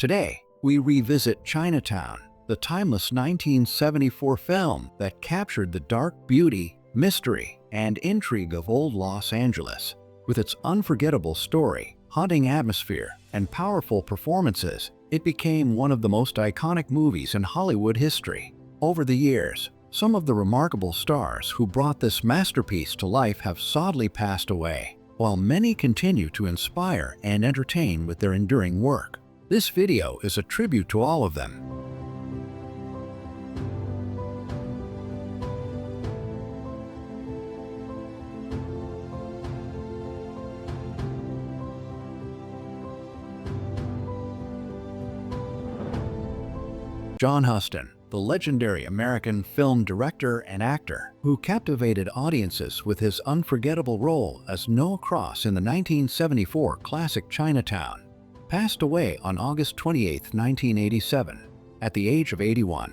Today, we revisit Chinatown, the timeless 1974 film that captured the dark beauty, mystery, and intrigue of old Los Angeles. With its unforgettable story, haunting atmosphere, and powerful performances, it became one of the most iconic movies in Hollywood history. Over the years, some of the remarkable stars who brought this masterpiece to life have sadly passed away, while many continue to inspire and entertain with their enduring work. This video is a tribute to all of them. John Huston, the legendary American film director and actor who captivated audiences with his unforgettable role as Noah Cross in the 1974 classic Chinatown, passed away on August 28, 1987, at the age of 81,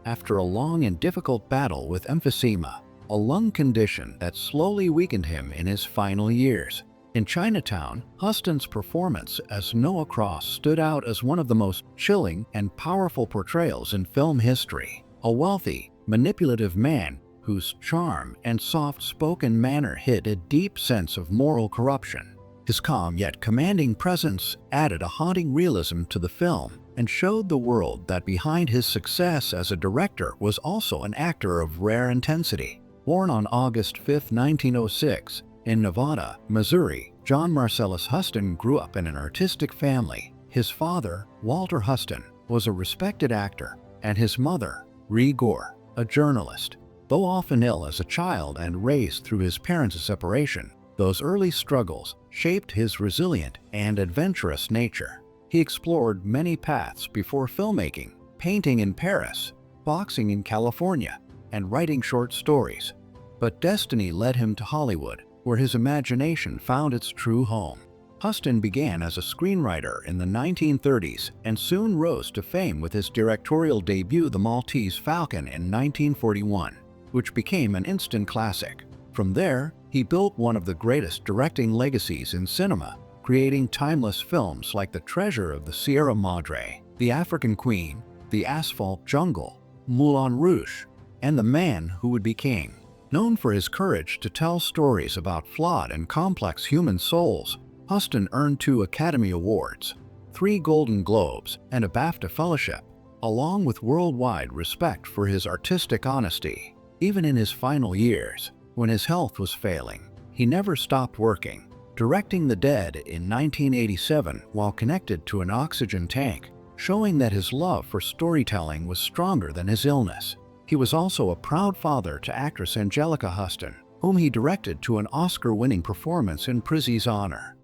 after a long and difficult battle with emphysema, a lung condition that slowly weakened him in his final years. In Chinatown, Huston's performance as Noah Cross stood out as one of the most chilling and powerful portrayals in film history. A wealthy, manipulative man whose charm and soft-spoken manner hid a deep sense of moral corruption. His calm yet commanding presence added a haunting realism to the film and showed the world that behind his success as a director was also an actor of rare intensity. Born on August 5, 1906, in Nevada, Missouri, John Marcellus Huston grew up in an artistic family. His father, Walter Huston, was a respected actor, and his mother, Ree Gore, a journalist. Though often ill as a child and raised through his parents' separation, those early struggles shaped his resilient and adventurous nature. He explored many paths before filmmaking, painting in Paris, boxing in California, and writing short stories. But destiny led him to Hollywood, where his imagination found its true home. Huston began as a screenwriter in the 1930s and soon rose to fame with his directorial debut The Maltese Falcon in 1941, which became an instant classic. From there, he built one of the greatest directing legacies in cinema, creating timeless films like The Treasure of the Sierra Madre, The African Queen, The Asphalt Jungle, Moulin Rouge, and The Man Who Would Be King. Known for his courage to tell stories about flawed and complex human souls, Huston earned 2 Academy Awards, 3 Golden Globes, and a BAFTA Fellowship, along with worldwide respect for his artistic honesty. Even in his final years, when his health was failing, he never stopped working, directing The Dead in 1987 while connected to an oxygen tank, showing that his love for storytelling was stronger than his illness. He was also a proud father to actress Angelica Huston, whom he directed to an Oscar-winning performance in Prizzi's honor.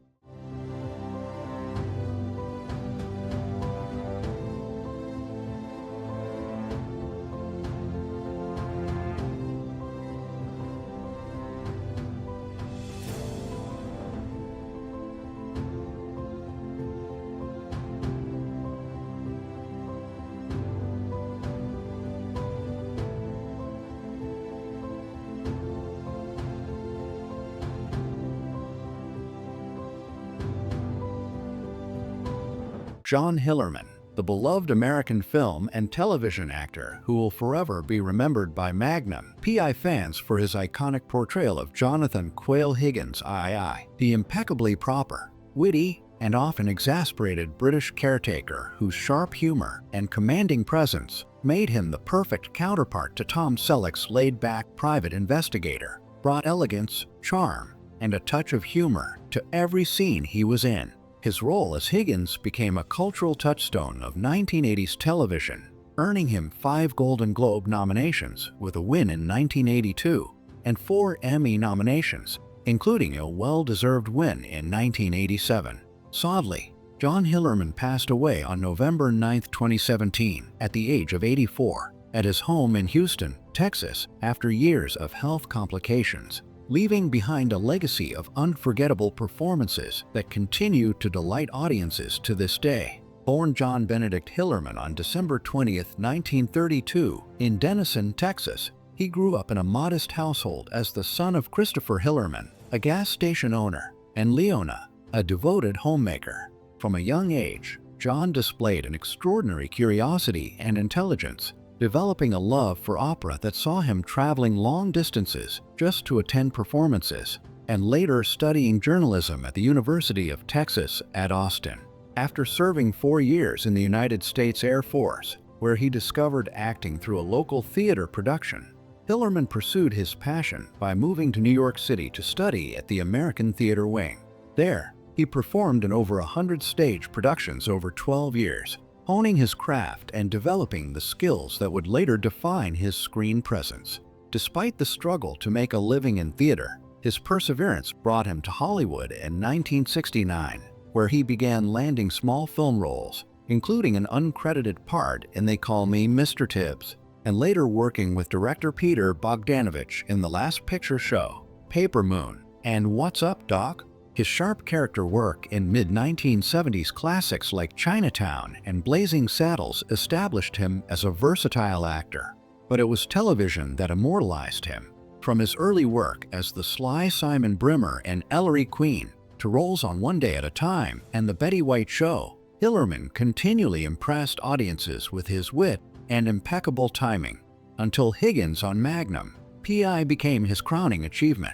John Hillerman, the beloved American film and television actor who will forever be remembered by Magnum PI fans for his iconic portrayal of Jonathan Quayle Higgins II, the impeccably proper, witty, and often exasperated British caretaker whose sharp humor and commanding presence made him the perfect counterpart to Tom Selleck's laid-back private investigator, brought elegance, charm, and a touch of humor to every scene he was in. His role as Higgins became a cultural touchstone of 1980s television, earning him 5 Golden Globe nominations with a win in 1982 and 4 Emmy nominations, including a well-deserved win in 1987. Sadly, John Hillerman passed away on November 9, 2017, at the age of 84, at his home in Huston, Texas, after years of health complications, leaving behind a legacy of unforgettable performances that continue to delight audiences to this day. Born John Benedict Hillerman on December 20, 1932, in Denison, Texas, he grew up in a modest household as the son of Christopher Hillerman, a gas station owner, and Leona, a devoted homemaker. From a young age, John displayed an extraordinary curiosity and intelligence, developing a love for opera that saw him traveling long distances just to attend performances, and later studying journalism at the University of Texas at Austin. After serving 4 years in the United States Air Force, where he discovered acting through a local theater production, Hillerman pursued his passion by moving to New York City to study at the American Theater Wing. There, he performed in over 100 stage productions over 12 years, honing his craft and developing the skills that would later define his screen presence. Despite the struggle to make a living in theater, his perseverance brought him to Hollywood in 1969, where he began landing small film roles, including an uncredited part in They Call Me Mr. Tibbs, and later working with director Peter Bogdanovich in The Last Picture Show, Paper Moon, and What's Up, Doc? His sharp character work in mid-1970s classics like Chinatown and Blazing Saddles established him as a versatile actor. But it was television that immortalized him. From his early work as the sly Simon Brimmer and Ellery Queen to roles on One Day at a Time and The Betty White Show, Hillerman continually impressed audiences with his wit and impeccable timing, until Higgins on Magnum P.I. became his crowning achievement.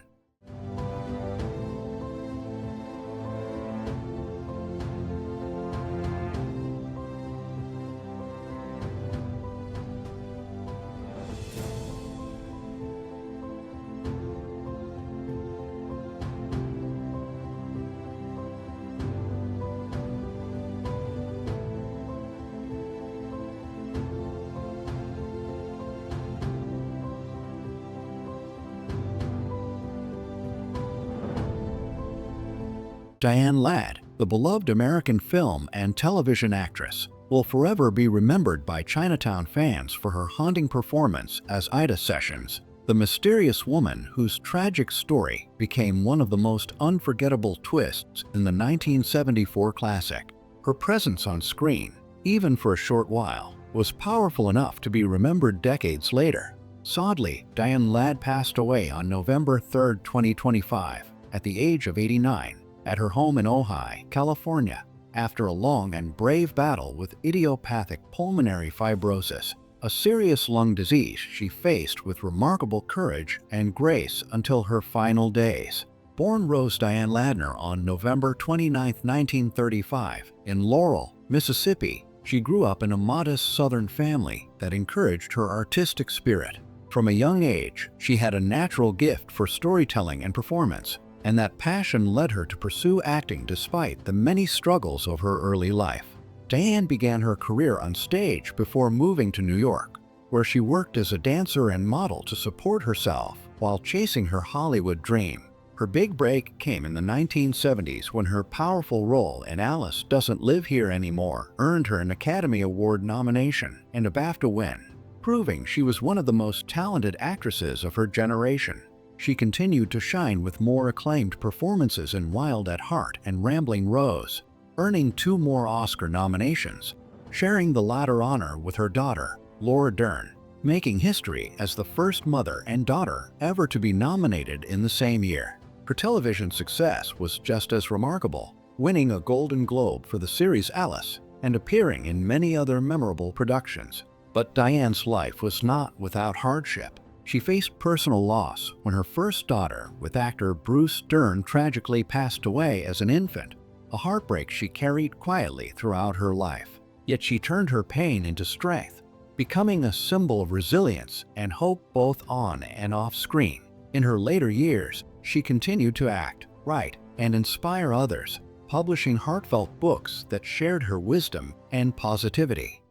Diane Ladd, the beloved American film and television actress, will forever be remembered by Chinatown fans for her haunting performance as Ida Sessions, the mysterious woman whose tragic story became one of the most unforgettable twists in the 1974 classic. Her presence on screen, even for a short while, was powerful enough to be remembered decades later. Sadly, Diane Ladd passed away on November 3, 2025, at the age of 89. At her home in Ojai, California, after a long and brave battle with idiopathic pulmonary fibrosis, a serious lung disease she faced with remarkable courage and grace until her final days. Born Rose Diane Ladner on November 29, 1935, in Laurel, Mississippi, she grew up in a modest Southern family that encouraged her artistic spirit. From a young age, she had a natural gift for storytelling and performance, and that passion led her to pursue acting despite the many struggles of her early life. Diane began her career on stage before moving to New York, where she worked as a dancer and model to support herself while chasing her Hollywood dream. Her big break came in the 1970s when her powerful role in Alice Doesn't Live Here Anymore earned her an Academy Award nomination and a BAFTA win, proving she was one of the most talented actresses of her generation. She continued to shine with more acclaimed performances in Wild at Heart and Rambling Rose, earning 2 more Oscar nominations, sharing the latter honor with her daughter, Laura Dern, making history as the first mother and daughter ever to be nominated in the same year. Her television success was just as remarkable, winning a Golden Globe for the series Alice and appearing in many other memorable productions. But Diane's life was not without hardship. She faced personal loss when her first daughter, with actor Bruce Dern, tragically passed away as an infant, a heartbreak she carried quietly throughout her life. Yet she turned her pain into strength, becoming a symbol of resilience and hope both on and off screen. In her later years, she continued to act, write, and inspire others, publishing heartfelt books that shared her wisdom and positivity.